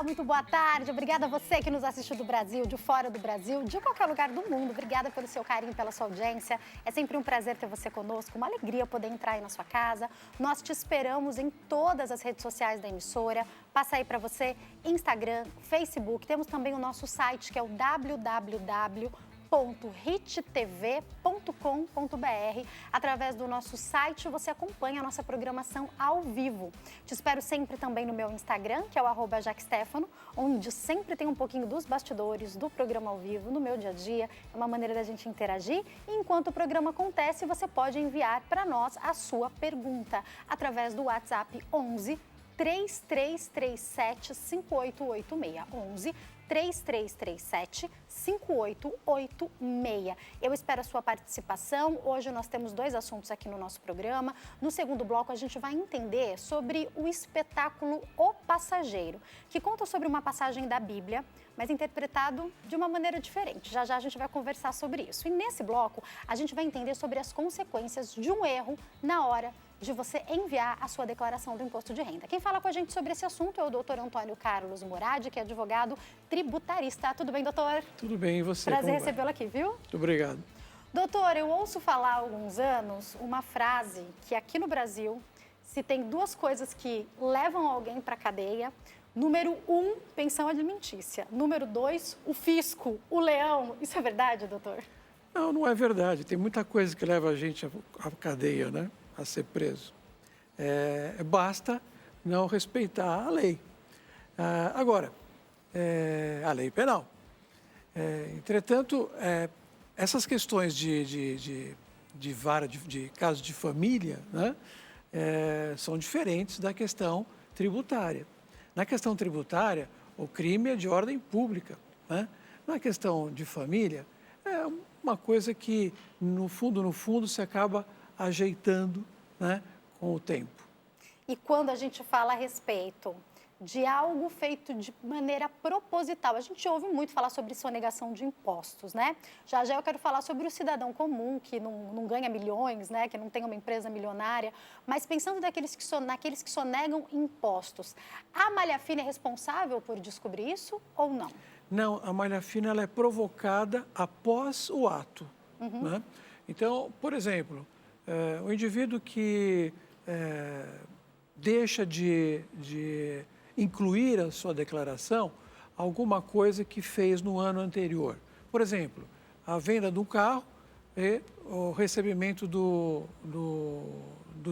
Olá, muito boa tarde. Obrigada a você que nos assistiu do Brasil, de fora do Brasil, de qualquer lugar do mundo. Obrigada pelo seu carinho, pela sua audiência. É sempre um prazer ter você conosco, uma alegria poder entrar aí na sua casa. Nós te esperamos em todas as redes sociais da emissora. Passa aí para você Instagram, Facebook. Temos também o nosso site, que é o www.hittv.com.br. Através do nosso site, você acompanha a nossa programação ao vivo. Te espero sempre também no meu Instagram, que é o @jaquestefano, onde sempre tem um pouquinho dos bastidores, do programa ao vivo, no meu dia a dia. É uma maneira da gente interagir. E enquanto o programa acontece, você pode enviar para nós a sua pergunta através do WhatsApp 11 3337 5886. 11 3337 5886. Eu espero a sua participação. Hoje nós temos 2 assuntos aqui no nosso programa. No segundo bloco, a gente vai entender sobre o espetáculo O Passageiro, que conta sobre uma passagem da Bíblia, mas interpretado de uma maneira diferente. Já já a gente vai conversar sobre isso. E nesse bloco, a gente vai entender sobre as consequências de um erro na hora de você enviar a sua declaração do imposto de renda. Quem fala com a gente sobre esse assunto é o doutor Antônio Carlos Moradi, que é advogado tributarista. Tudo bem, doutor? Tudo bem, e você? Prazer recebê-lo aqui, viu? Muito obrigado. Doutor, eu ouço falar há alguns anos uma frase que aqui no Brasil, se tem 2 coisas que levam alguém para a cadeia, número 1, pensão alimentícia. Número 2, o fisco, o leão. Isso é verdade, doutor? Não, não é verdade. Tem muita coisa que leva a gente à cadeia, né? A ser preso. Basta não respeitar a lei. Agora, a lei penal. Entretanto, essas questões de casos de família, né, são diferentes da questão tributária. Na questão tributária, o crime é de ordem pública, né? Na questão de família, é uma coisa que, no fundo, se acaba ajeitando, né, com o tempo. E quando a gente fala a respeito de algo feito de maneira proposital, a gente ouve muito falar sobre sonegação de impostos, né? Já já eu quero falar sobre o cidadão comum, que não ganha milhões, né, que não tem uma empresa milionária, mas pensando naqueles que sonegam impostos, a malha fina é responsável por descobrir isso ou não? Não, a malha fina ela é provocada após o ato, né? Então, por exemplo, o indivíduo que deixa de incluir a sua declaração alguma coisa que fez no ano anterior. Por exemplo, a venda de um carro e o recebimento do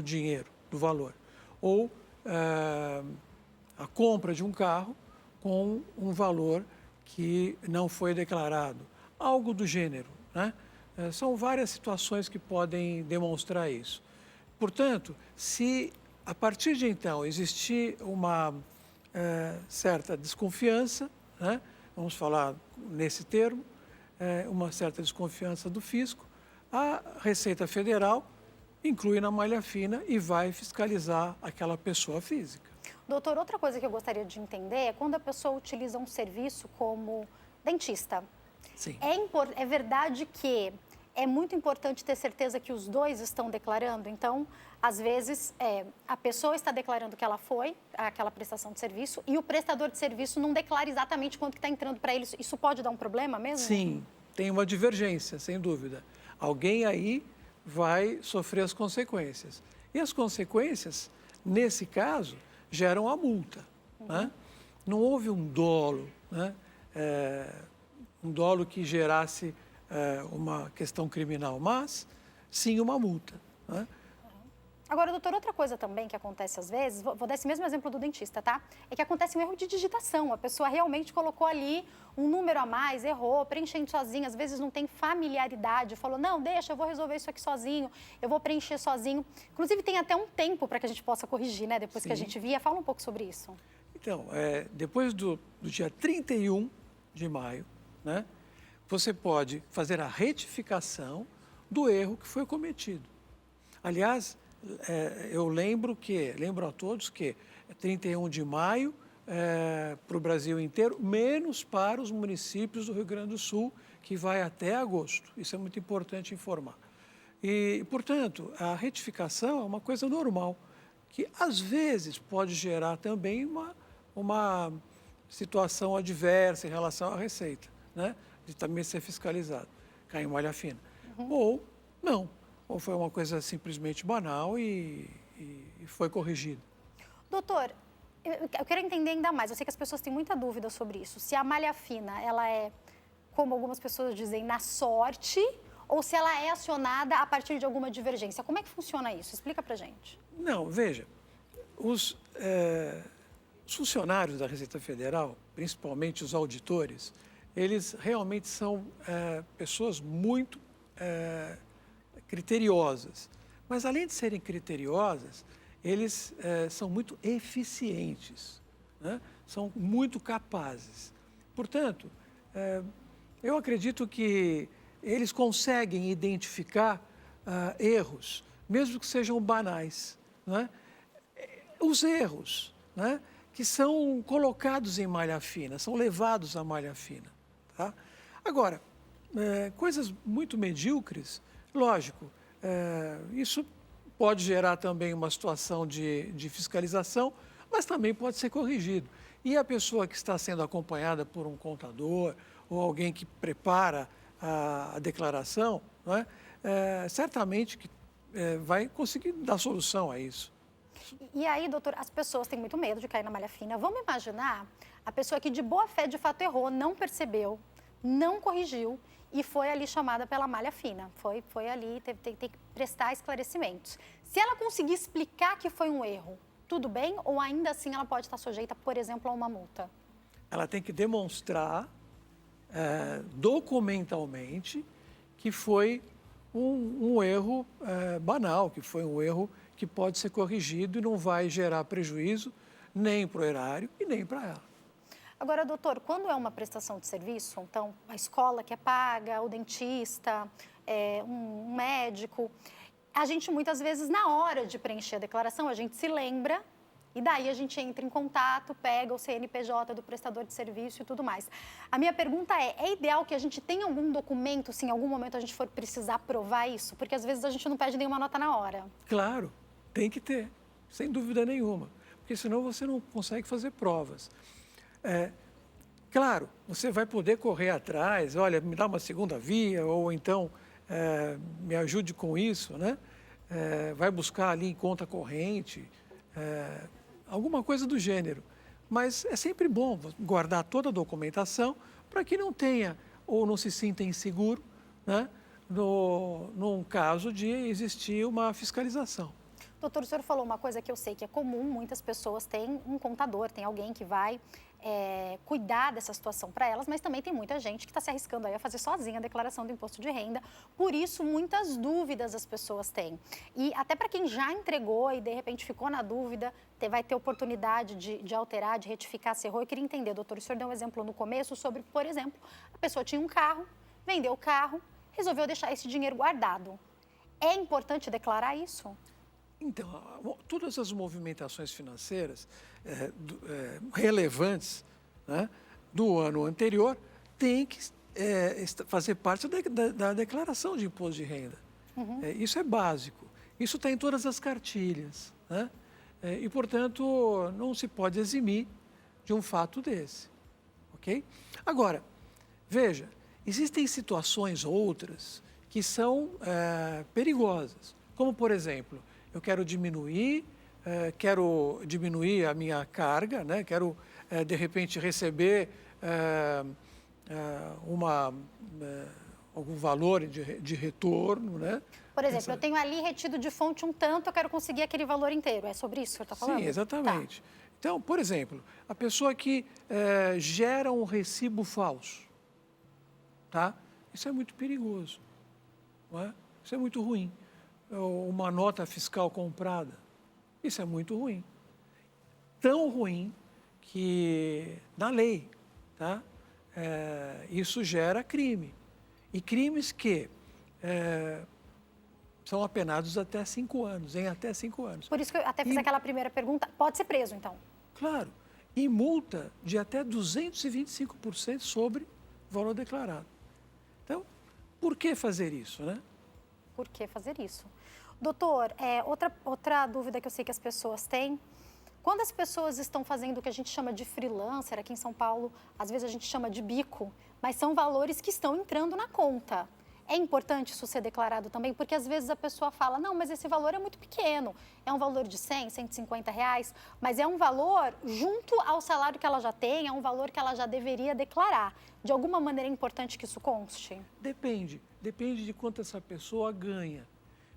dinheiro, do valor. Ou a compra de um carro com um valor que não foi declarado. Algo do gênero, né? São várias situações que podem demonstrar isso. Portanto, se a partir de então existir uma certa desconfiança, né? Vamos falar nesse termo, uma certa desconfiança do fisco, a Receita Federal inclui na malha fina e vai fiscalizar aquela pessoa física. Doutor, outra coisa que eu gostaria de entender é quando a pessoa utiliza um serviço como dentista. Sim. É verdade que é muito importante ter certeza que os 2 estão declarando. Então, às vezes, a pessoa está declarando que ela foi àquela prestação de serviço e o prestador de serviço não declara exatamente quanto que está entrando para ele. Isso pode dar um problema mesmo? Sim, tem uma divergência, sem dúvida. Alguém aí vai sofrer as consequências. E as consequências, nesse caso, geram a multa, né? Não houve um dolo, né? Um dolo que gerasse uma questão criminal, mas sim uma multa, né? Agora, doutor, outra coisa também que acontece às vezes, vou dar esse mesmo exemplo do dentista, tá? É que acontece um erro de digitação. A pessoa realmente colocou ali um número a mais, errou, preenchendo sozinha, às vezes não tem familiaridade, falou, não, deixa, eu vou resolver isso aqui sozinho, eu vou preencher sozinho. Inclusive, tem até um tempo para que a gente possa corrigir, né? Depois que a gente via. Fala um pouco sobre isso. Então, depois do dia 31 de maio, né? Você pode fazer a retificação do erro que foi cometido. Aliás, eu lembro a todos que 31 de maio para o Brasil inteiro, menos para os municípios do Rio Grande do Sul, que vai até agosto. Isso é muito importante informar. E, portanto, a retificação é uma coisa normal, que às vezes pode gerar também uma situação adversa em relação à receita, né? De também ser fiscalizado, cair em malha fina. Ou não, ou foi uma coisa simplesmente banal e foi corrigido. Doutor, eu quero entender ainda mais. Eu sei que as pessoas têm muita dúvida sobre isso. Se a malha fina, ela é, como algumas pessoas dizem, na sorte, ou se ela é acionada a partir de alguma divergência. Como é que funciona isso? Explica pra gente. Não, veja, os funcionários da Receita Federal, principalmente os auditores, eles realmente são pessoas muito criteriosas. Mas, além de serem criteriosas, eles são muito eficientes, né? São muito capazes. Portanto, eu acredito que eles conseguem identificar erros, mesmo que sejam banais, né? Os erros, né, que são colocados em malha fina, são levados à malha fina. Tá? Agora, coisas muito medíocres, lógico, isso pode gerar também uma situação de fiscalização, mas também pode ser corrigido. E a pessoa que está sendo acompanhada por um contador ou alguém que prepara a declaração, não é? Certamente que vai conseguir dar solução a isso. E aí, doutor, as pessoas têm muito medo de cair na malha fina. Vamos imaginar a pessoa que de boa fé, de fato, errou, não percebeu, não corrigiu e foi ali chamada pela malha fina. Foi ali, teve que prestar esclarecimentos. Se ela conseguir explicar que foi um erro, tudo bem? Ou ainda assim ela pode estar sujeita, por exemplo, a uma multa? Ela tem que demonstrar documentalmente que foi um erro banal, que foi um erro que pode ser corrigido e não vai gerar prejuízo nem para o erário e nem para ela. Agora, doutor, quando é uma prestação de serviço, então a escola que é paga, o dentista, um médico, a gente muitas vezes na hora de preencher a declaração, a gente se lembra e daí a gente entra em contato, pega o CNPJ do prestador de serviço e tudo mais. A minha pergunta é ideal que a gente tenha algum documento, se em algum momento a gente for precisar provar isso? Porque às vezes a gente não pede nenhuma nota na hora. Claro, tem que ter, sem dúvida nenhuma, porque senão você não consegue fazer provas. Claro, você vai poder correr atrás, olha, me dá uma segunda via, ou então me ajude com isso, né? Vai buscar ali em conta corrente, alguma coisa do gênero. Mas é sempre bom guardar toda a documentação para que não tenha ou não se sinta inseguro, né? Num caso de existir uma fiscalização. Doutor, o senhor falou uma coisa que eu sei que é comum, muitas pessoas têm um contador, tem alguém que vai cuidar dessa situação para elas, mas também tem muita gente que está se arriscando aí a fazer sozinha a declaração do imposto de renda, por isso muitas dúvidas as pessoas têm. E até para quem já entregou e de repente ficou na dúvida, vai ter oportunidade de alterar, de retificar se errou. Eu queria entender, doutor, o senhor deu um exemplo no começo sobre, por exemplo, a pessoa tinha um carro, vendeu o carro, resolveu deixar esse dinheiro guardado. É importante declarar isso? Então, todas as movimentações financeiras relevantes, né, do ano anterior têm que fazer parte da declaração de imposto de renda. Isso é básico. Isso está em todas as cartilhas, né? E, portanto, não se pode eximir de um fato desse. Ok? Agora, veja, existem situações outras que são perigosas, como, por exemplo, eu quero diminuir a minha carga, né? Quero, de repente, receber algum valor de retorno, né? Por exemplo, eu tenho ali retido de fonte um tanto, eu quero conseguir aquele valor inteiro. É sobre isso que o senhor está falando? Sim, exatamente. Tá. Então, por exemplo, a pessoa que gera um recibo falso, tá? Isso é muito perigoso, não é? Isso é muito ruim. Uma nota fiscal comprada, isso é muito ruim. Tão ruim que, na lei, tá? Isso gera crime. E crimes que são apenados até 5 anos, em até 5 anos. Por isso que eu até fiz aquela primeira pergunta, pode ser preso, então? Claro. E multa de até 225% sobre o valor declarado. Então, por que fazer isso, né? Por que fazer isso? Doutor, outra dúvida que eu sei que as pessoas têm, Quando as pessoas estão fazendo o que a gente chama de freelancer, aqui em São Paulo, às vezes a gente chama de bico, mas são valores que estão entrando na conta. É importante isso ser declarado também, porque às vezes a pessoa fala, não, mas esse valor é muito pequeno, é um valor de 100, 150 reais, mas é um valor junto ao salário que ela já tem, é um valor que ela já deveria declarar. De alguma maneira é importante que isso conste? Depende de quanto essa pessoa ganha.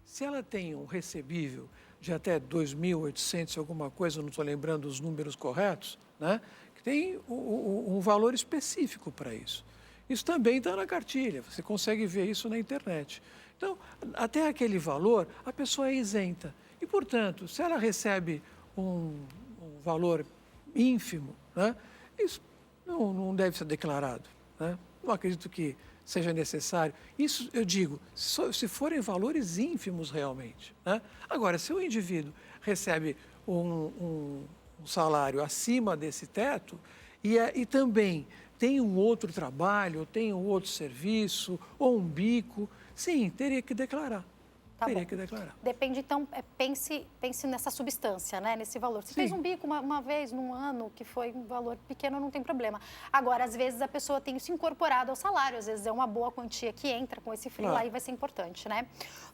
Se ela tem um recebível de até 2.800 alguma coisa, eu não estou lembrando os números corretos, né? Que tem um valor específico para isso. Isso também está na cartilha, você consegue ver isso na internet. Então, até aquele valor, a pessoa é isenta. E, portanto, se ela recebe um valor ínfimo, né, isso não deve ser declarado. Né? Não acredito que seja necessário. Isso, eu digo, se forem valores ínfimos realmente. Né? Agora, se o indivíduo recebe um salário acima desse teto e também tem um outro trabalho, tem um outro serviço, ou um bico, sim, teria que declarar. Teria que declarar. Depende, então, pense nessa substância, né? Nesse valor. Se fez um bico uma vez num ano, que foi um valor pequeno, não tem problema. Agora, às vezes, a pessoa tem isso incorporado ao salário, às vezes é uma boa quantia que entra com esse FRI lá e vai ser importante, né?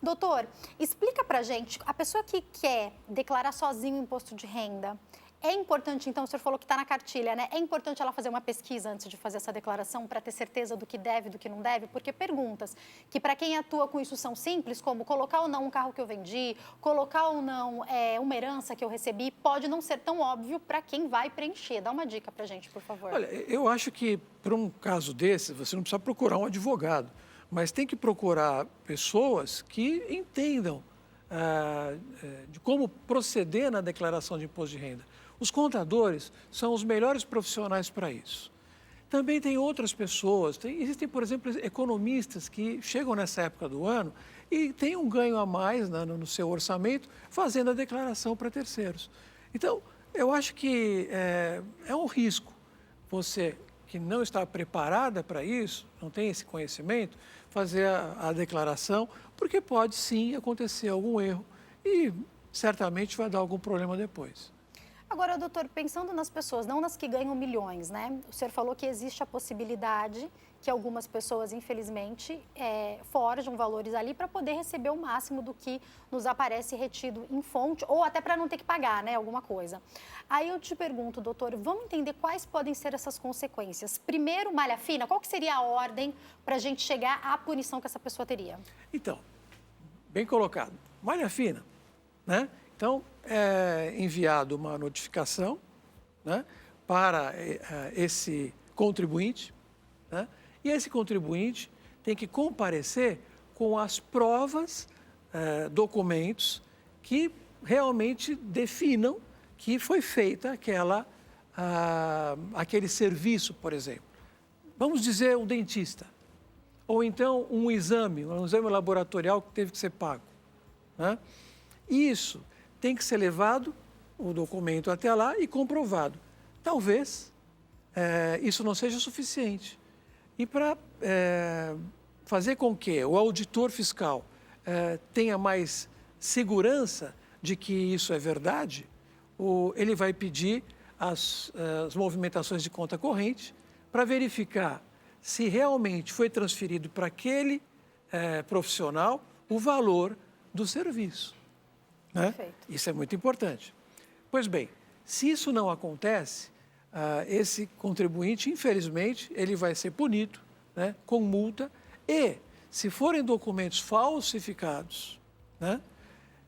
Doutor, explica pra gente, a pessoa que quer declarar sozinho o imposto de renda, é importante, então, o senhor falou que está na cartilha, né? É importante ela fazer uma pesquisa antes de fazer essa declaração para ter certeza do que deve e do que não deve? Porque perguntas que, para quem atua com isso, são simples, como colocar ou não um carro que eu vendi, colocar ou não uma herança que eu recebi, pode não ser tão óbvio para quem vai preencher. Dá uma dica para a gente, por favor. Olha, eu acho que, para um caso desse, você não precisa procurar um advogado, mas tem que procurar pessoas que entendam de como proceder na declaração de imposto de renda. Os contadores são os melhores profissionais para isso. Também tem outras pessoas, existem, por exemplo, economistas que chegam nessa época do ano e têm um ganho a mais no seu orçamento fazendo a declaração para terceiros. Então, eu acho que é um risco você que não está preparada para isso, não tem esse conhecimento, fazer a declaração, porque pode sim acontecer algum erro e certamente vai dar algum problema depois. Agora, doutor, pensando nas pessoas, não nas que ganham milhões, né? O senhor falou que existe a possibilidade que algumas pessoas, infelizmente, forjam valores ali para poder receber o máximo do que nos aparece retido em fonte, ou até para não ter que pagar, né, alguma coisa. Aí eu te pergunto, doutor, vamos entender quais podem ser essas consequências. Primeiro, malha fina, qual que seria a ordem para a gente chegar à punição que essa pessoa teria? Então, bem colocado. Malha fina, né? Então, é enviado uma notificação, né, para esse contribuinte, né, e esse contribuinte tem que comparecer com as provas, documentos que realmente definam que foi feita aquele serviço, por exemplo. Vamos dizer um dentista, ou então um exame laboratorial que teve que ser pago. Né? Isso tem que ser levado, o documento até lá e comprovado. Talvez isso não seja suficiente. E para fazer com que o auditor fiscal tenha mais segurança de que isso é verdade, ele vai pedir as movimentações de conta corrente para verificar se realmente foi transferido para aquele profissional o valor do serviço. Né? Isso é muito importante. Pois bem, se isso não acontece, esse contribuinte, infelizmente, ele vai ser punido, né, com multa e, se forem documentos falsificados, né,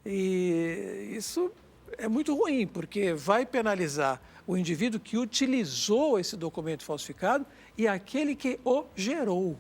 e isso é muito ruim, porque vai penalizar o indivíduo que utilizou esse documento falsificado e aquele que o gerou.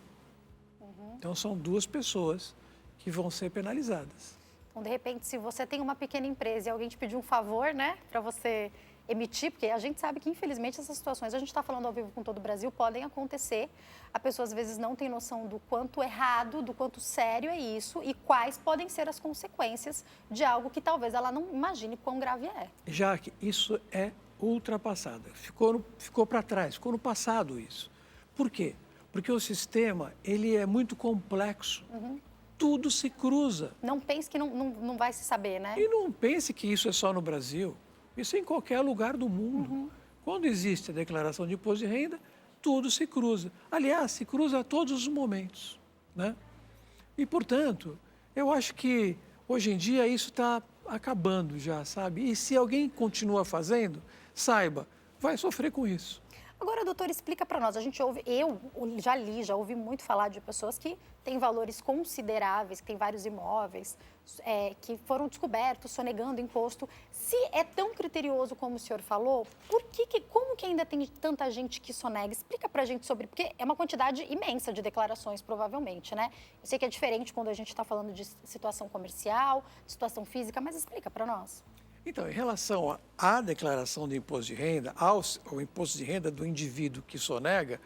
Então, são duas pessoas que vão ser penalizadas. Então, de repente, se você tem uma pequena empresa e alguém te pedir um favor, né, para você emitir, porque a gente sabe que, infelizmente, essas situações, a gente está falando ao vivo com todo o Brasil, podem acontecer. A pessoa, às vezes, não tem noção do quanto errado, do quanto sério é isso e quais podem ser as consequências de algo que talvez ela não imagine quão grave é. Já que isso é ultrapassado, ficou para trás, ficou no passado isso. Por quê? Porque o sistema, ele é muito complexo. Tudo se cruza. Não pense que não vai se saber, né? E não pense que isso é só no Brasil. Isso em qualquer lugar do mundo. Quando existe a declaração de imposto de renda, tudo se cruza. Aliás, se cruza a todos os momentos, né? E, portanto, eu acho que hoje em dia isso está acabando já, sabe? E se alguém continua fazendo, saiba, vai sofrer com isso. Agora, doutor, explica para nós. Eu já ouvi muito falar de pessoas que têm valores consideráveis, que têm vários imóveis, que foram descobertos sonegando imposto. Se é tão criterioso como o senhor falou, como que ainda tem tanta gente que sonega? Explica para a gente sobre, porque é uma quantidade imensa de declarações, provavelmente, né? Eu sei que é diferente quando a gente está falando de situação comercial, de situação física, mas explica para nós. Então, em relação à declaração de imposto de renda, ao imposto de renda do indivíduo que sonega,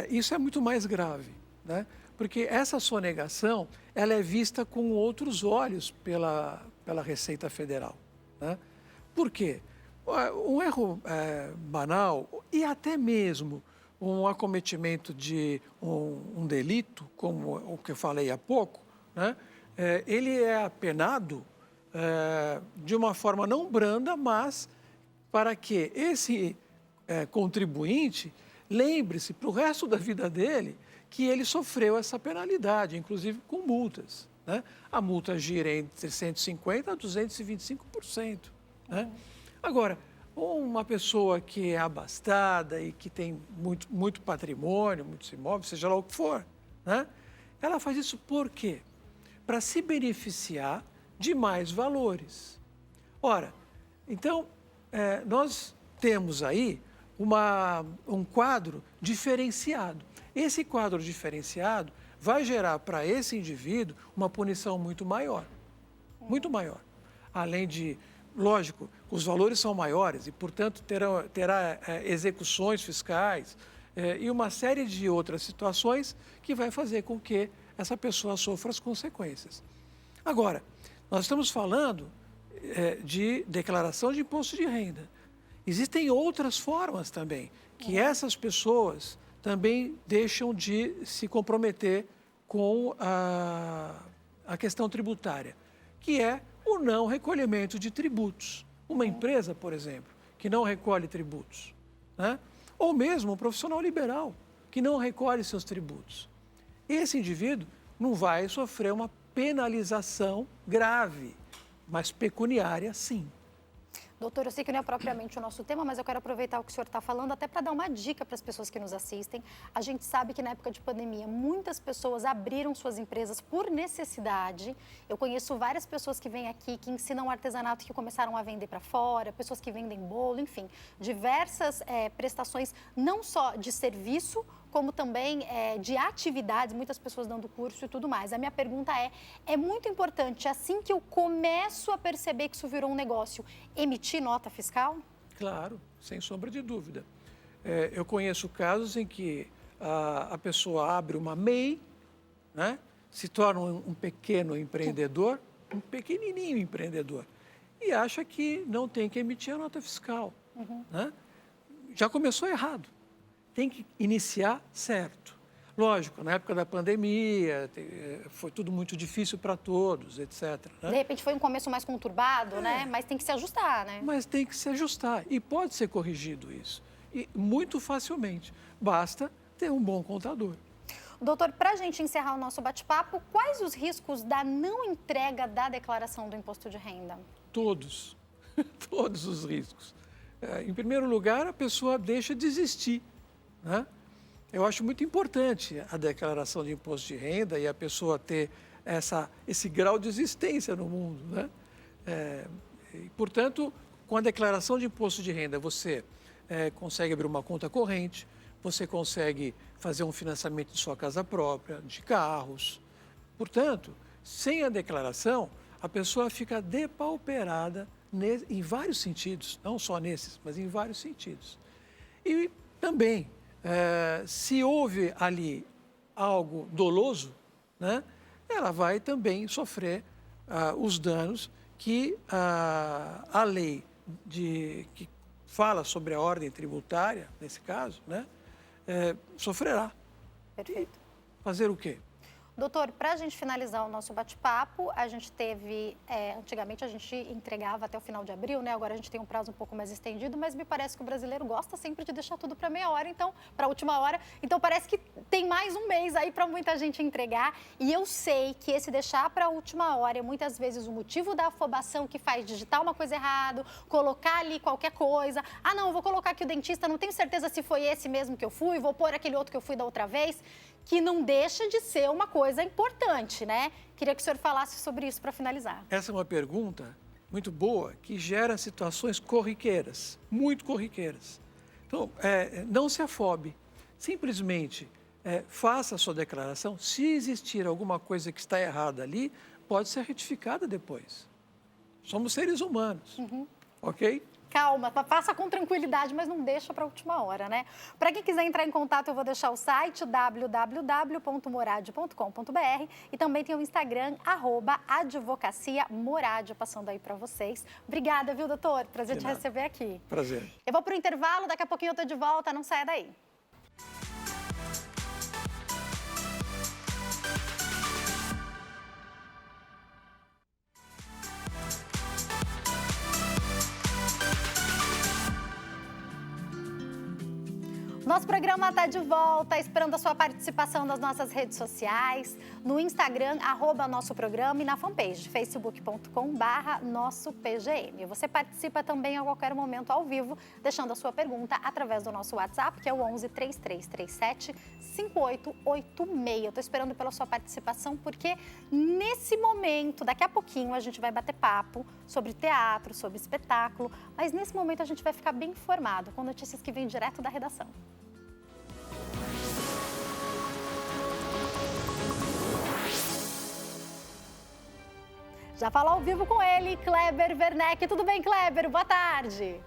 isso é muito mais grave, né? Porque essa sonegação, ela é vista com outros olhos pela Receita Federal, né? Por quê? Um erro banal e até mesmo um acometimento de um delito, como o que eu falei há pouco, né? Ele é apenado de uma forma não branda, mas para que esse contribuinte lembre-se para o resto da vida dele que ele sofreu essa penalidade, inclusive com multas, né? A multa gira entre 150% a 225%. Né? Agora, uma pessoa que é abastada e que tem muito patrimônio, muitos imóveis, seja lá o que for, né? Ela faz isso por quê? Para se beneficiar de mais valores. Ora, então, nós temos aí um quadro diferenciado. Esse quadro diferenciado vai gerar para esse indivíduo uma punição muito maior. Muito maior. Além de, lógico, os valores são maiores e, portanto, terá execuções fiscais e uma série de outras situações que vai fazer com que essa pessoa sofra as consequências. Agora, nós estamos falando de declaração de imposto de renda. Existem outras formas também, que essas pessoas também deixam de se comprometer com a questão tributária, que é o não recolhimento de tributos. Uma empresa, por exemplo, que não recolhe tributos, né? Ou mesmo um profissional liberal, que não recolhe seus tributos. Esse indivíduo não vai sofrer uma penalização grave, mas pecuniária, sim. Doutor, eu sei que não é propriamente o nosso tema, mas eu quero aproveitar o que o senhor está falando até para dar uma dica para as pessoas que nos assistem. A gente sabe que na época de pandemia, muitas pessoas abriram suas empresas por necessidade. Eu conheço várias pessoas que vêm aqui, que ensinam artesanato, que começaram a vender para fora, pessoas que vendem bolo, enfim, diversas prestações, não só de serviço, como também de atividades, muitas pessoas dando curso e tudo mais. A minha pergunta é muito importante, assim que eu começo a perceber que isso virou um negócio, emitir nota fiscal? Claro, sem sombra de dúvida. Eu conheço casos em que a pessoa abre uma MEI, né? Se torna um pequeno empreendedor, um pequenininho empreendedor, e acha que não tem que emitir a nota fiscal. Né? Já começou errado. Tem que iniciar certo. Lógico, na época da pandemia, foi tudo muito difícil para todos, etc. Né? De repente foi um começo mais conturbado, né? Mas tem que se ajustar, né? Mas tem que se ajustar e pode ser corrigido isso. E muito facilmente. Basta ter um bom contador. Doutor, para a gente encerrar o nosso bate-papo, quais os riscos da não entrega da declaração do imposto de renda? Todos. Todos os riscos. Em primeiro lugar, a pessoa deixa de existir. Né? Eu acho muito importante a declaração de imposto de renda e a pessoa ter esse grau de existência no mundo. Né? Portanto, com a declaração de imposto de renda, você consegue abrir uma conta corrente, você consegue fazer um financiamento de sua casa própria, de carros. Portanto, sem a declaração, a pessoa fica depauperada em vários sentidos, não só nesses, mas em vários sentidos. E também, se houve ali algo doloso, né, ela vai também sofrer os danos que a lei que fala sobre a ordem tributária, nesse caso, né, sofrerá. Perfeito. Fazer o quê? Doutor, para a gente finalizar o nosso bate-papo, a gente teve, antigamente a gente entregava até o final de abril, né? Agora a gente tem um prazo um pouco mais estendido, mas me parece que o brasileiro gosta sempre de deixar tudo para meia hora, então, para a última hora. Então parece que tem mais um mês aí para muita gente entregar. E eu sei que esse deixar para a última hora é muitas vezes o motivo da afobação que faz digitar uma coisa errada, colocar ali qualquer coisa. Ah, não, eu vou colocar aqui o dentista, não tenho certeza se foi esse mesmo que eu fui, vou pôr aquele outro que eu fui da outra vez, que não deixa de ser uma coisa importante, né? Queria que o senhor falasse sobre isso para finalizar. Essa é uma pergunta muito boa, que gera situações corriqueiras, muito corriqueiras. Então, não se afobe, simplesmente faça a sua declaração. Se existir alguma coisa que está errada ali, pode ser retificada depois. Somos seres humanos, ok? Calma, faça com tranquilidade, mas não deixa para a última hora, né? Para quem quiser entrar em contato, eu vou deixar o site www.morad.com.br e também tem o Instagram, @advocaciamorad, passando aí para vocês. Obrigada, viu, doutor? Prazer te receber aqui. Prazer. Eu vou para o intervalo, daqui a pouquinho eu tô de volta, não saia daí. Nosso programa está de volta, esperando a sua participação nas nossas redes sociais, no Instagram, @nosso programa e na fanpage, facebook.com/nossopgm. Você participa também a qualquer momento ao vivo, deixando a sua pergunta através do nosso WhatsApp, que é o 11 3337 5886. Eu estou esperando pela sua participação, porque nesse momento, daqui a pouquinho, a gente vai bater papo sobre teatro, sobre espetáculo, mas nesse momento a gente vai ficar bem informado com notícias que vêm direto da redação. Já falo ao vivo com ele, Kleber Werneck. Tudo bem, Kleber? Boa tarde.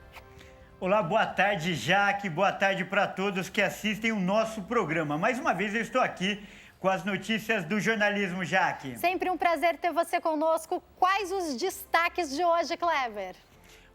Olá, boa tarde, Jaque. Boa tarde para todos que assistem o nosso programa. Mais uma vez eu estou aqui com as notícias do jornalismo, Jaque. Sempre um prazer ter você conosco. Quais os destaques de hoje, Kleber?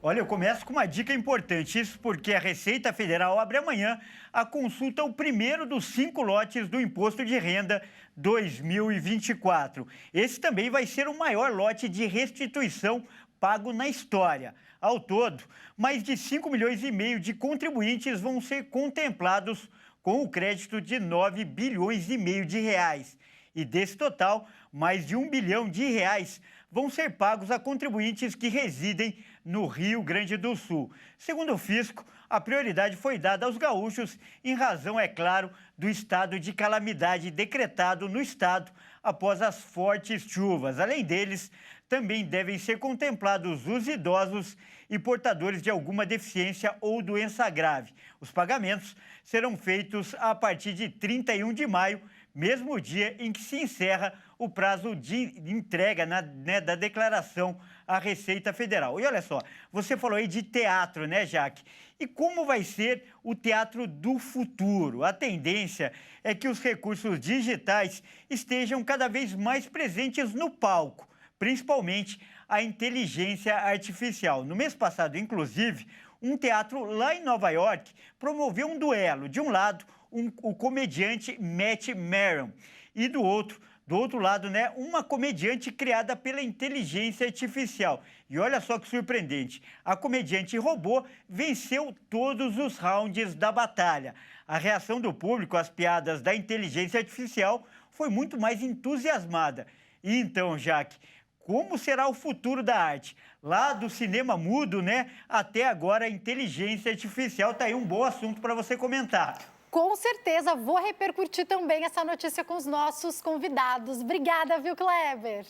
Olha, eu começo com uma dica importante, isso porque a Receita Federal abre amanhã a consulta ao primeiro dos 5 lotes do Imposto de Renda 2024. Esse também vai ser o maior lote de restituição pago na história. Ao todo, mais de 5,5 milhões de contribuintes vão ser contemplados com o crédito de 9,5 bilhões de reais. E desse total, mais de 1 bilhão de reais vão ser pagos a contribuintes que residem no Rio Grande do Sul. Segundo o fisco, a prioridade foi dada aos gaúchos em razão, é claro, do estado de calamidade decretado no estado após as fortes chuvas. Além deles, também devem ser contemplados os idosos e portadores de alguma deficiência ou doença grave. Os pagamentos serão feitos a partir de 31 de maio, mesmo dia em que se encerra o prazo de entrega da declaração à Receita Federal. E olha só, você falou aí de teatro, né, Jaque? E como vai ser o teatro do futuro? A tendência é que os recursos digitais estejam cada vez mais presentes no palco, principalmente a inteligência artificial. No mês passado, inclusive, um teatro lá em Nova York promoveu um duelo. De um lado, o comediante Matt Maron e do outro lado, né, uma comediante criada pela inteligência artificial. E olha só que surpreendente, a comediante robô venceu todos os rounds da batalha. A reação do público às piadas da inteligência artificial foi muito mais entusiasmada. E então, Jaque, como será o futuro da arte? Lá do cinema mudo, né, até agora a inteligência artificial. Tá aí um bom assunto para você comentar. Com certeza, vou repercutir também essa notícia com os nossos convidados. Obrigada, viu, Kleber?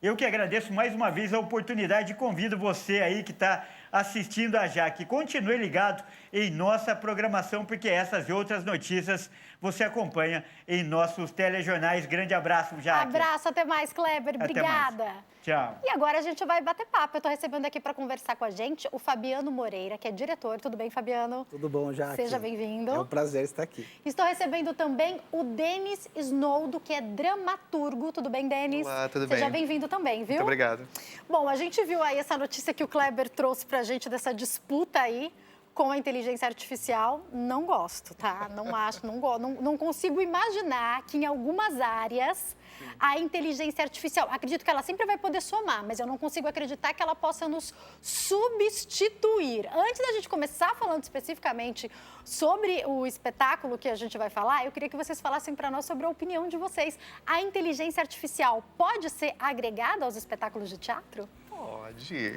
Eu que agradeço mais uma vez a oportunidade e convido você aí que está assistindo a Jaque. Continue ligado em nossa programação, porque essas e outras notícias você acompanha em nossos telejornais. Grande abraço, Jaque. Abraço, até mais, Kleber. Obrigada. Até mais. Tchau. E agora a gente vai bater papo. Eu estou recebendo aqui para conversar com a gente o Fabiano Moreira, que é diretor. Tudo bem, Fabiano? Tudo bom, Jaque? Seja bem-vindo. É um prazer estar aqui. Estou recebendo também o Denis Snowdo, que é dramaturgo. Tudo bem, Denis? Olá, tudo bem. Seja bem-vindo também, viu? Muito obrigado. Bom, a gente viu aí essa notícia que o Kleber trouxe para a gente dessa disputa aí com a inteligência artificial, não gosto, tá? Não acho, não consigo imaginar que em algumas áreas a inteligência artificial, acredito que ela sempre vai poder somar, mas eu não consigo acreditar que ela possa nos substituir. Antes da gente começar falando especificamente sobre o espetáculo que a gente vai falar, eu queria que vocês falassem para nós sobre a opinião de vocês. A inteligência artificial pode ser agregada aos espetáculos de teatro? Pode.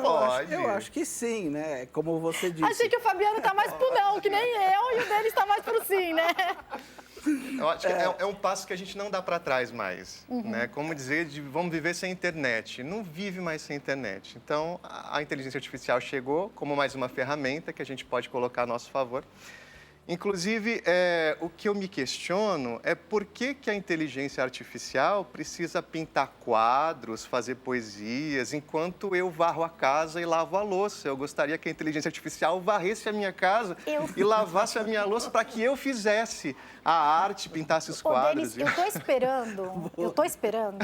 Pode. Eu acho que sim, né? Como você disse. Achei que o Fabiano tá mais pro não, que nem eu, e o Denis tá mais pro sim, né? Eu acho que é um passo que a gente não dá para trás mais, né? Como dizer, vamos viver sem internet. Não vive mais sem internet. Então, a inteligência artificial chegou como mais uma ferramenta que a gente pode colocar a nosso favor. Inclusive, o que eu me questiono é por que a inteligência artificial precisa pintar quadros, fazer poesias, enquanto eu varro a casa e lavo a louça. Eu gostaria que a inteligência artificial varresse a minha casa e lavasse a minha louça para que eu fizesse a arte, pintasse os quadros. Denis, eu tô esperando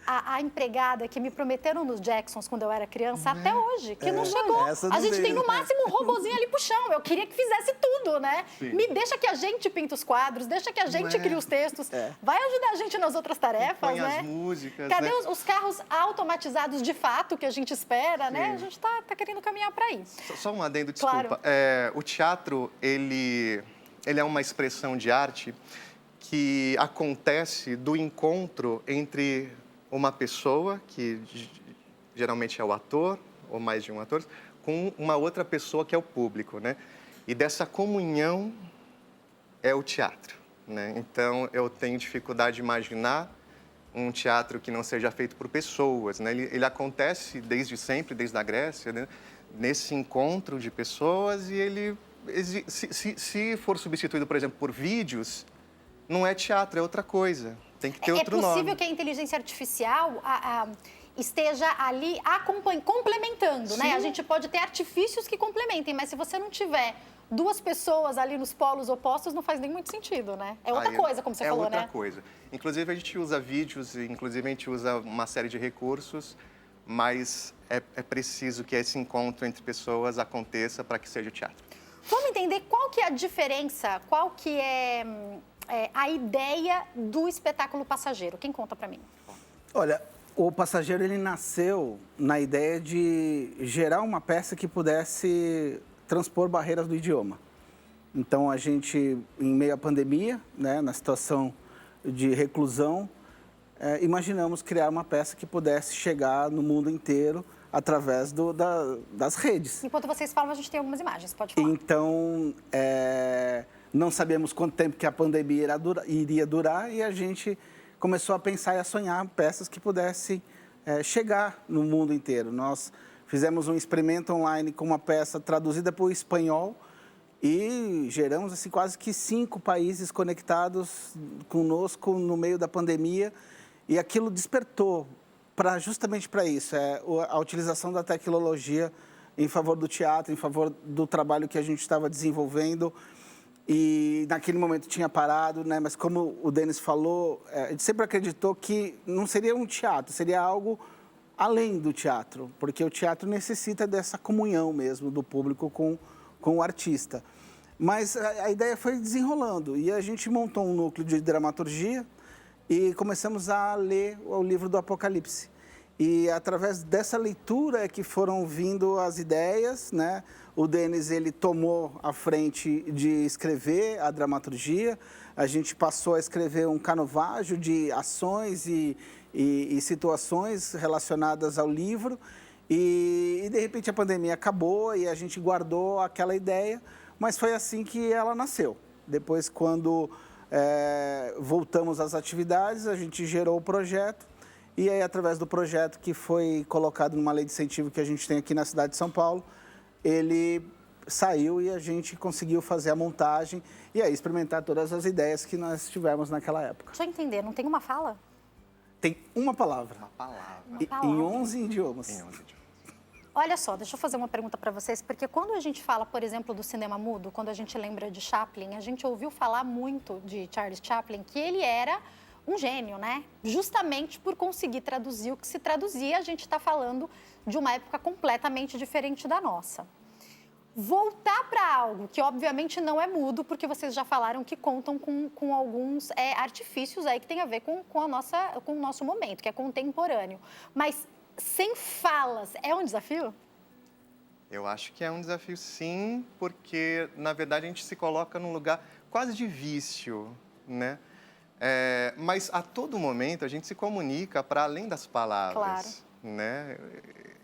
a empregada que me prometeram nos Jacksons quando eu era criança, até hoje, que não chegou. A gente tem no máximo um robozinho ali pro chão. Eu queria que fizesse tudo, né? Sim. Me deixa que a gente pinta os quadros, deixa que a gente crie os textos. Vai ajudar a gente nas outras tarefas, põe né? As músicas, cadê os carros automatizados de fato que a gente espera, né? A gente tá querendo caminhar para aí. Só um adendo, desculpa. Claro. O teatro, ele é uma expressão de arte que acontece do encontro entre uma pessoa, que geralmente é o ator, ou mais de um ator, com uma outra pessoa que é o público, né? E dessa comunhão é o teatro, né? Então, eu tenho dificuldade de imaginar um teatro que não seja feito por pessoas, né? Ele acontece desde sempre, desde a Grécia, né? Nesse encontro de pessoas, e ele, se for substituído, por exemplo, por vídeos, não é teatro, é outra coisa. Tem que ter outro nome. É possível que a inteligência artificial esteja ali complementando, Sim. né? A gente pode ter artifícios que complementem, mas se você não tiver duas pessoas ali nos polos opostos, não faz nem muito sentido, né? É outra coisa, como você falou, né? É outra coisa. Inclusive, a gente usa vídeos, inclusive a gente usa uma série de recursos, mas é preciso que esse encontro entre pessoas aconteça para que seja teatro. Vamos entender qual que é a diferença, qual que é a ideia do espetáculo Passageiro. Quem conta para mim? Olha, o Passageiro, ele nasceu na ideia de gerar uma peça que pudesse transpor barreiras do idioma. Então, a gente, em meio à pandemia, né, na situação de reclusão, imaginamos criar uma peça que pudesse chegar no mundo inteiro através das redes. Enquanto vocês falam, a gente tem algumas imagens, pode falar. Então, não sabíamos quanto tempo que a pandemia iria durar e a gente começou a pensar e a sonhar peças que pudessem chegar no mundo inteiro. Nós fizemos um experimento online com uma peça traduzida para o espanhol e geramos assim, quase que 5 países conectados conosco no meio da pandemia, e aquilo despertou justamente para isso, a utilização da tecnologia em favor do teatro, em favor do trabalho que a gente estava desenvolvendo. E naquele momento tinha parado, né? Mas como o Denis falou, a gente sempre acreditou que não seria um teatro, seria algo além do teatro, porque o teatro necessita dessa comunhão mesmo do público com o artista. Mas a ideia foi desenrolando e a gente montou um núcleo de dramaturgia e começamos a ler o livro do Apocalipse. E através dessa leitura é que foram vindo as ideias, né? O Denis, ele tomou a frente de escrever a dramaturgia, a gente passou a escrever um canovágio de ações e situações relacionadas ao livro, e de repente a pandemia acabou e a gente guardou aquela ideia, mas foi assim que ela nasceu. Depois, quando voltamos às atividades, a gente gerou o projeto, e aí, através do projeto que foi colocado numa lei de incentivo que a gente tem aqui na cidade de São Paulo, ele saiu e a gente conseguiu fazer a montagem e aí experimentar todas as ideias que nós tivemos naquela época. Deixa eu entender, não tem uma fala? Tem uma palavra. Em 11 idiomas. Em 11 idiomas. Olha só, deixa eu fazer uma pergunta para vocês, porque quando a gente fala, por exemplo, do cinema mudo, quando a gente lembra de Chaplin, a gente ouviu falar muito de Charles Chaplin, que ele era um gênio, né? Justamente por conseguir traduzir o que se traduzia, a gente está falando de uma época completamente diferente da nossa. voltar para algo que obviamente não é mudo, porque vocês já falaram que contam com alguns artifícios aí que tem a ver com o nosso momento, que é contemporâneo. Mas sem falas, é um desafio? Eu acho que é um desafio, sim, porque, na verdade, a gente se coloca num lugar quase de vício, né? Mas, a todo momento, a gente se comunica para além das palavras, né?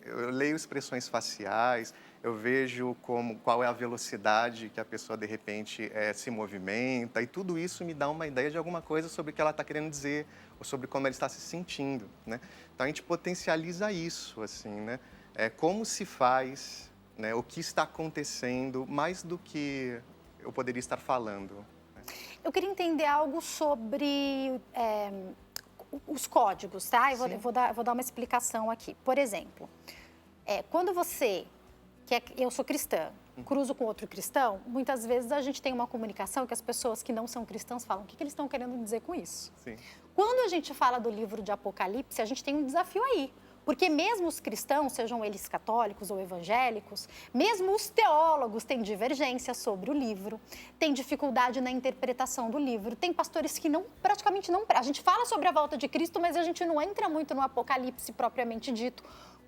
Eu leio expressões faciais, eu vejo qual é a velocidade que a pessoa, de repente, se movimenta, e tudo isso me dá uma ideia de alguma coisa sobre o que ela está querendo dizer, ou sobre como ela está se sentindo, né? Então, a gente potencializa isso, assim, né? Como se faz, né? O que está acontecendo, mais do que eu poderia estar falando. Né? Eu queria entender algo sobre os códigos, tá? Eu vou dar uma explicação aqui. Por exemplo, quando você... eu sou cristã, cruzo com outro cristão, muitas vezes a gente tem uma comunicação que as pessoas que não são cristãs falam, o que eles estão querendo dizer com isso? Sim. Quando a gente fala do livro de Apocalipse, a gente tem um desafio aí. Porque mesmo os cristãos, sejam eles católicos ou evangélicos, mesmo os teólogos têm divergência sobre o livro, têm dificuldade na interpretação do livro, tem pastores que praticamente não... A gente fala sobre a volta de Cristo, mas a gente não entra muito no Apocalipse propriamente dito.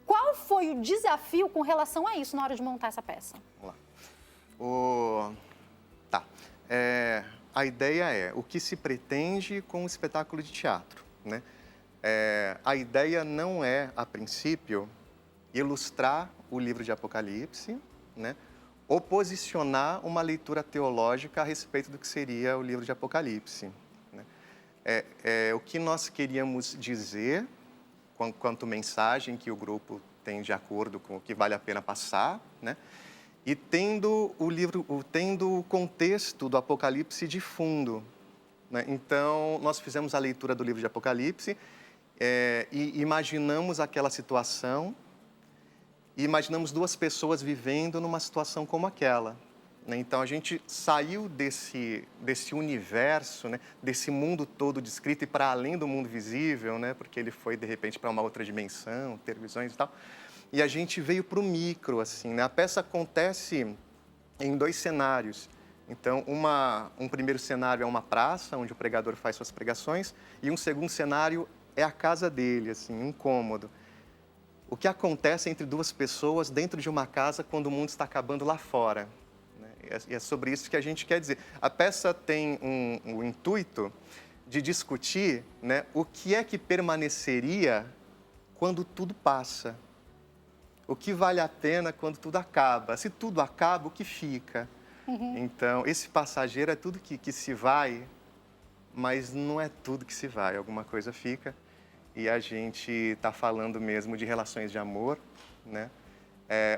Qual foi o desafio com relação a isso na hora de montar essa peça? Vamos lá. A ideia é o que se pretende com o espetáculo de teatro, né? A ideia não é, a princípio, ilustrar o livro de Apocalipse, né? Ou posicionar uma leitura teológica a respeito do que seria o livro de Apocalipse. Né? O que nós queríamos dizer quanto mensagem que o grupo tem de acordo com o que vale a pena passar, né? E tendo o contexto do Apocalipse de fundo, né? Então, nós fizemos a leitura do livro de Apocalipse e imaginamos aquela situação e imaginamos duas pessoas vivendo numa situação como aquela. Né? Então, a gente saiu desse universo, né? Desse mundo todo descrito e para além do mundo visível, né? Porque ele foi, de repente, para uma outra dimensão, ter visões e tal. E a gente veio para o micro, assim, né? A peça acontece em 2 cenários. Então, um primeiro cenário é uma praça, onde o pregador faz suas pregações, e um segundo cenário é a casa dele, assim, um cômodo. O que acontece entre 2 pessoas dentro de uma casa quando o mundo está acabando lá fora. Né? E é sobre isso que a gente quer dizer. A peça tem um intuito de discutir, né, o que é que permaneceria quando tudo passa. O que vale a pena quando tudo acaba. Se tudo acaba, o que fica? Então, esse passageiro é tudo que se vai, mas não é tudo que se vai, alguma coisa fica. E a gente está falando mesmo de relações de amor, né?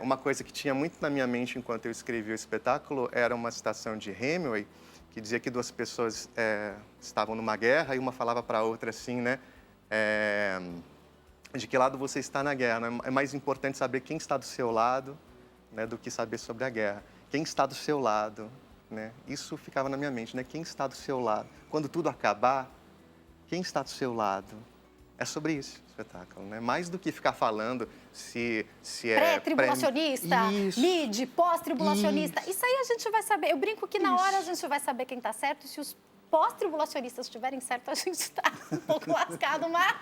Uma coisa que tinha muito na minha mente enquanto eu escrevi o espetáculo era uma citação de Hemingway, que dizia que 2 pessoas estavam numa guerra e uma falava para a outra assim, né? De que lado você está na guerra. Né? É mais importante saber quem está do seu lado, né, do que saber sobre a guerra. Quem está do seu lado, né? Isso ficava na minha mente, né? Quem está do seu lado? Quando tudo acabar, quem está do seu lado? É sobre isso o espetáculo, né? Mais do que ficar falando se é... Pré-tribulacionista, mid, pós-tribulacionista. Isso aí a gente vai saber. Eu brinco que na hora a gente vai saber quem está certo e se os pós-tribulacionistas estiverem certo, a gente está um pouco lascado, mas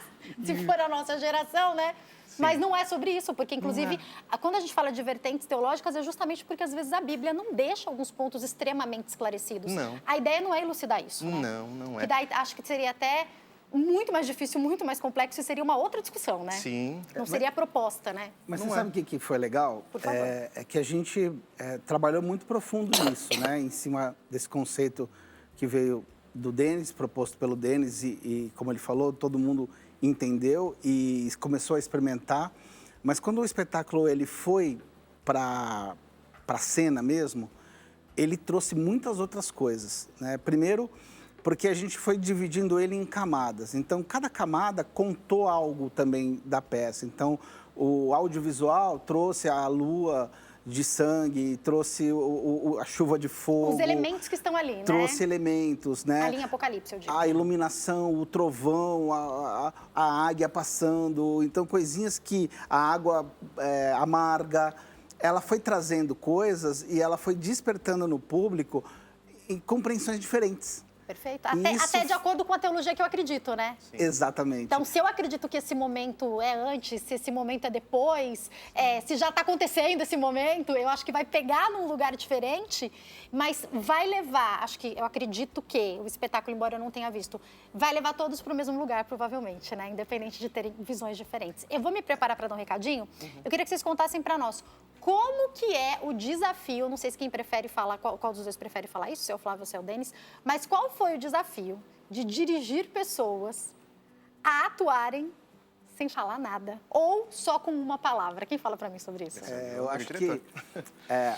se for a nossa geração, né? Sim. Mas não é sobre isso, porque, inclusive, quando a gente fala de vertentes teológicas, é justamente porque, às vezes, a Bíblia não deixa alguns pontos extremamente esclarecidos. Não. A ideia não é elucidar isso, né? Não é. Que daí, acho que seria até muito mais difícil, muito mais complexo, e seria uma outra discussão, né? Sim. Não seria a proposta, né? Mas você sabe o que foi legal? Por favor. É que a gente trabalhou muito profundo nisso, né? Em cima desse conceito que veio do Denis, proposto pelo Denis, e como ele falou, todo mundo entendeu e começou a experimentar. Mas quando o espetáculo ele foi para a cena mesmo, ele trouxe muitas outras coisas, né? Primeiro, porque a gente foi dividindo ele em camadas. Então, cada camada contou algo também da peça. Então, o audiovisual trouxe a lua de sangue, trouxe a chuva de fogo. Os elementos que estão ali, né? Trouxe elementos, né? Ali em Apocalipse, eu digo. A iluminação, o trovão, a águia passando. Então, coisinhas que a água amarga. ela foi trazendo coisas e ela foi despertando no público em compreensões diferentes. Perfeito. Até de acordo com a teologia que eu acredito, né? Sim. Exatamente. Então, se eu acredito que esse momento é antes, se esse momento é depois, se já está acontecendo esse momento, eu acho que vai pegar num lugar diferente, mas vai levar, eu acredito que o espetáculo, embora eu não tenha visto, vai levar todos para o mesmo lugar, provavelmente, né? Independente de terem visões diferentes. Eu vou me preparar para dar um recadinho. Eu queria que vocês contassem para nós como que é o desafio, não sei se quem prefere falar, qual dos dois prefere falar isso, se é o Flávio ou se é o Denis, mas qual foi o desafio de dirigir pessoas a atuarem sem falar nada, ou só com uma palavra? Quem fala para mim sobre isso? Eu acho que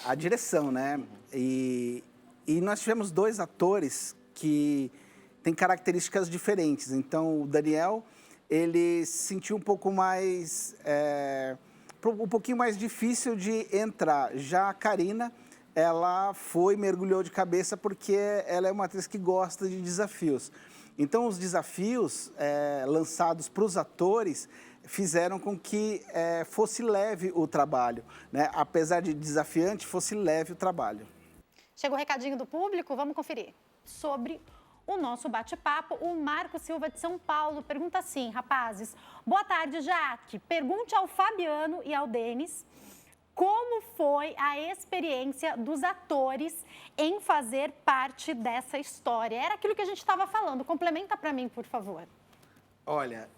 a direção, né? E nós tivemos 2 atores que têm características diferentes. Então, o Daniel, ele se sentiu um pouco mais... um pouquinho mais difícil de entrar. Já a Karina, ela mergulhou de cabeça porque ela é uma atriz que gosta de desafios. Então, os desafios lançados para os atores fizeram com que fosse leve o trabalho, né? Apesar de desafiante, fosse leve o trabalho. Chegou o recadinho do público, vamos conferir. Sobre o nosso bate-papo, o Marco Silva de São Paulo pergunta assim, rapazes, boa tarde, Jaque. Pergunte ao Fabiano e ao Denis como foi a experiência dos atores em fazer parte dessa história. Era aquilo que a gente estava falando. Complementa para mim, por favor. Olha,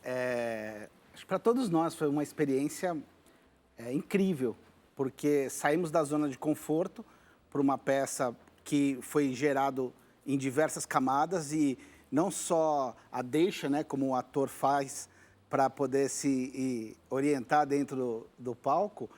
acho que para todos nós foi uma experiência incrível, porque saímos da zona de conforto para uma peça que foi gerado em diversas camadas e não só a deixa, né, como o ator faz para poder se orientar dentro do palco,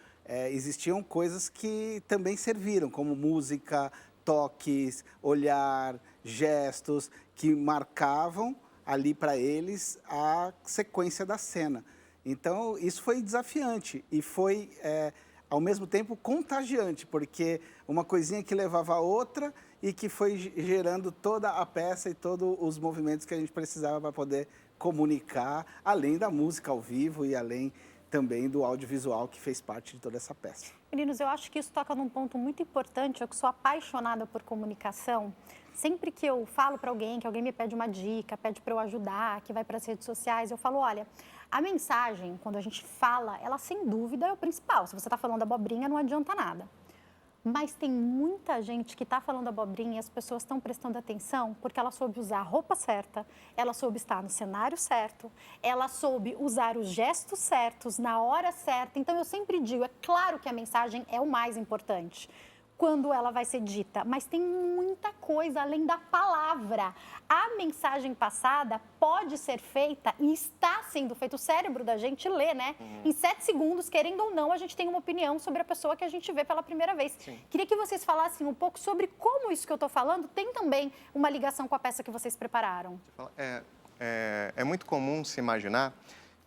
existiam coisas que também serviram, como música, toques, olhar, gestos, que marcavam ali para eles a sequência da cena. Então, isso foi desafiante e foi, ao mesmo tempo, contagiante, porque uma coisinha que levava a outra e que foi gerando toda a peça e todos os movimentos que a gente precisava para poder comunicar, além da música ao vivo e além também do audiovisual que fez parte de toda essa peça. Meninos, eu acho que isso toca num ponto muito importante. Eu que sou apaixonada por comunicação, sempre que eu falo para alguém, que alguém me pede uma dica, pede para eu ajudar, que vai para as redes sociais, eu falo, olha, a mensagem, quando a gente fala, ela sem dúvida é o principal. Se você está falando abobrinha, não adianta nada. Mas tem muita gente que está falando abobrinha e as pessoas estão prestando atenção porque ela soube usar a roupa certa, ela soube estar no cenário certo, ela soube usar os gestos certos na hora certa. Então, eu sempre digo, é claro que a mensagem é o mais importante quando ela vai ser dita, mas tem muita coisa além da palavra. A mensagem passada pode ser feita e está sendo feita. O cérebro da gente lê, né? Em 7 segundos, querendo ou não, a gente tem uma opinião sobre a pessoa que a gente vê pela primeira vez. Sim. Queria que vocês falassem um pouco sobre como isso que eu estou falando tem também uma ligação com a peça que vocês prepararam. É muito comum se imaginar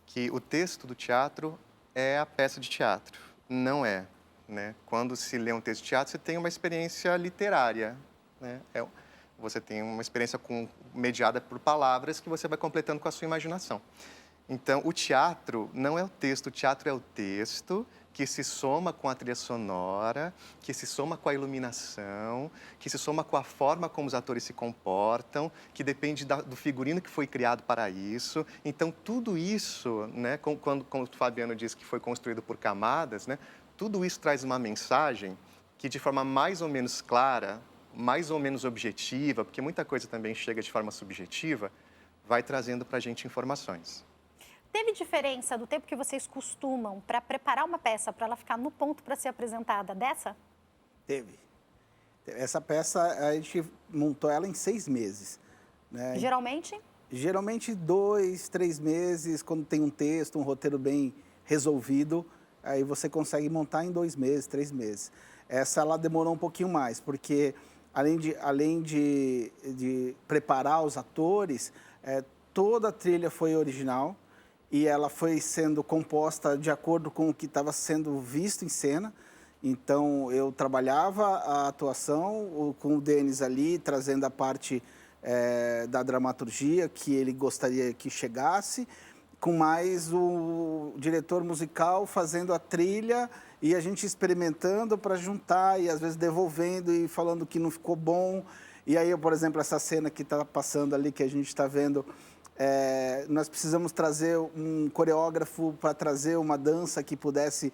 que o texto do teatro é a peça de teatro. Não é. Né? Quando se lê um texto de teatro, você tem uma experiência literária, né? Você tem uma experiência mediada por palavras que você vai completando com a sua imaginação. Então, o teatro não é o texto é o texto que se soma com a trilha sonora, que se soma com a iluminação, que se soma com a forma como os atores se comportam, que depende do figurino que foi criado para isso. Então, tudo isso, né, quando o Fabiano disse que foi construído por camadas, né, tudo isso traz uma mensagem que, de forma mais ou menos clara, mais ou menos objetiva, porque muita coisa também chega de forma subjetiva, vai trazendo para a gente informações. Teve diferença do tempo que vocês costumam para preparar uma peça, para ela ficar no ponto para ser apresentada dessa? Teve. Essa peça, a gente montou ela em 6 meses. Né? Geralmente? Geralmente 2, 3 meses, quando tem um texto, um roteiro bem resolvido, aí você consegue montar em 2 meses, 3 meses. Essa, ela demorou um pouquinho mais, porque além de preparar os atores, toda a trilha foi original e ela foi sendo composta de acordo com o que estava sendo visto em cena. Então, eu trabalhava a atuação com o Denis ali, trazendo a parte da dramaturgia que ele gostaria que chegasse, com mais o diretor musical fazendo a trilha e a gente experimentando para juntar e às vezes devolvendo e falando que não ficou bom. E aí, por exemplo, essa cena que está passando ali, que a gente está vendo, nós precisamos trazer um coreógrafo para trazer uma dança que pudesse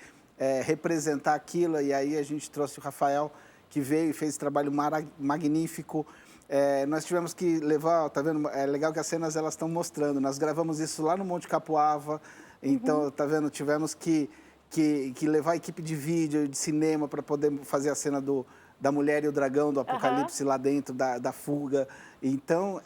representar aquilo, e aí a gente trouxe o Rafael, que veio e fez esse trabalho magnífico. Nós tivemos que levar, tá vendo? É legal que as cenas elas estão mostrando. Nós gravamos isso lá no Monte Capuava, então, tá vendo? Tivemos que levar a equipe de vídeo, de cinema, para poder fazer a cena da mulher e o dragão, do apocalipse lá dentro, da fuga. Então,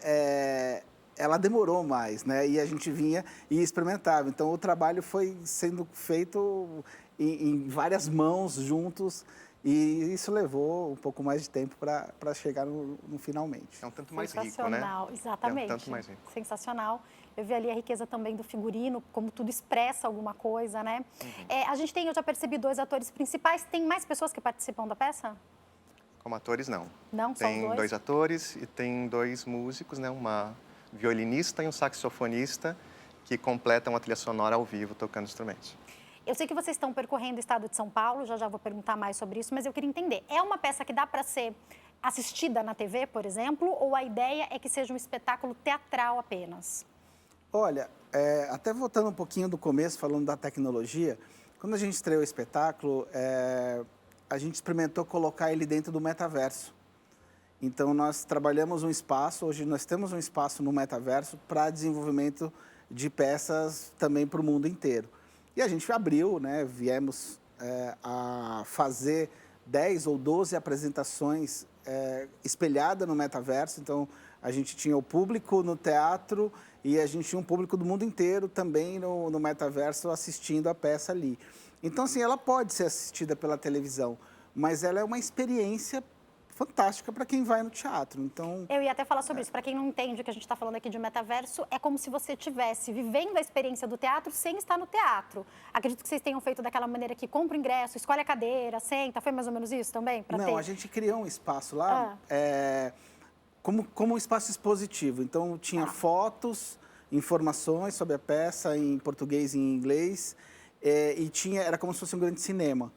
ela demorou mais, né? E a gente vinha e experimentava. Então, o trabalho foi sendo feito em várias mãos, juntos, e isso levou um pouco mais de tempo para chegar no finalmente. É um tanto mais rico, né? Exatamente. É um tanto mais rico. Sensacional. Eu vi ali a riqueza também do figurino, como tudo expressa alguma coisa, né? A gente tem, eu já percebi, 2 atores principais. Tem mais pessoas que participam da peça? Como atores, não. Não, só os Tem 2 atores e tem 2 músicos, né? Uma violinista e um saxofonista que completam a trilha sonora ao vivo, tocando instrumentos. Eu sei que vocês estão percorrendo o estado de São Paulo, já vou perguntar mais sobre isso, mas eu queria entender, é uma peça que dá para ser assistida na TV, por exemplo, ou a ideia é que seja um espetáculo teatral apenas? Olha, até voltando um pouquinho do começo, falando da tecnologia, quando a gente estreou o espetáculo, a gente experimentou colocar ele dentro do metaverso. Então, nós trabalhamos um espaço, hoje nós temos um espaço no metaverso para desenvolvimento de peças também para o mundo inteiro. E a gente abriu, né, viemos a fazer 10 ou 12 apresentações espelhadas no metaverso. Então, a gente tinha o público no teatro e a gente tinha um público do mundo inteiro também no metaverso assistindo a peça ali. Então, assim, ela pode ser assistida pela televisão, mas ela é uma experiência fantástica para quem vai no teatro. Então, eu ia até falar sobre isso. Para quem não entende o que a gente está falando aqui de metaverso, é como se você estivesse vivendo a experiência do teatro sem estar no teatro. Acredito que vocês tenham feito daquela maneira que compra o ingresso, escolhe a cadeira, senta. Foi mais ou menos isso também? Não, a gente criou um espaço lá como um espaço expositivo. Então, tinha fotos, informações sobre a peça em português e em inglês, e era como se fosse um grande cinema.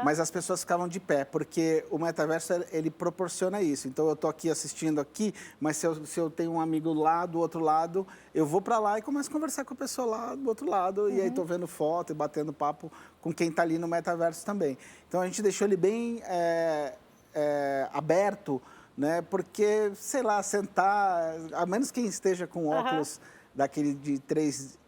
Mas as pessoas ficavam de pé, porque o metaverso, ele proporciona isso. Então, eu estou aqui assistindo aqui, mas se eu tenho um amigo lá do outro lado, eu vou para lá e começo a conversar com a pessoa lá do outro lado, e aí estou vendo foto e batendo papo com quem está ali no metaverso também. Então, a gente deixou ele bem aberto, né? Porque, sei lá, sentar, a menos quem esteja com óculos daquele de 3D.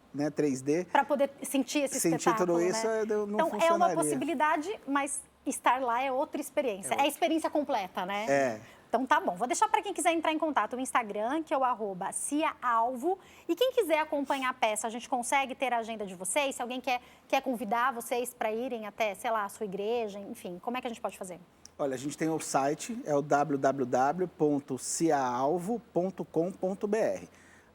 Para poder sentir esse espetáculo, tudo isso, né? não então, funcionaria. É uma possibilidade, mas estar lá é outra experiência. É a experiência completa, né? Então, tá bom. Vou deixar para quem quiser entrar em contato o Instagram, que é o @ciaalvo. E quem quiser acompanhar a peça, a gente consegue ter a agenda de vocês? Se alguém quer convidar vocês para irem até, sei lá, a sua igreja, enfim, como é que a gente pode fazer? Olha, a gente tem o site, é o www.ciaalvo.com.br.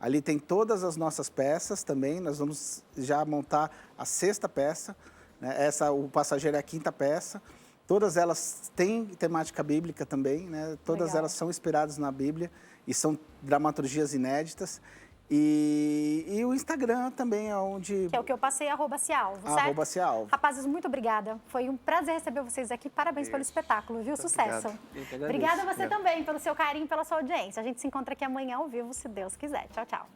Ali tem todas as nossas peças também. Nós vamos já montar a 6ª peça. Né? O Passageiro é a 5ª peça. Todas elas têm temática bíblica também, né? Todas elas são inspiradas na Bíblia e são dramaturgias inéditas. E o Instagram também é onde... Que é o que eu passei, @ciaalvo, certo? @ciaalvo. Rapazes, muito obrigada. Foi um prazer receber vocês aqui. Parabéns pelo espetáculo, viu? Sucesso. Obrigada a você também pelo seu carinho e pela sua audiência. A gente se encontra aqui amanhã ao vivo, se Deus quiser. Tchau, tchau.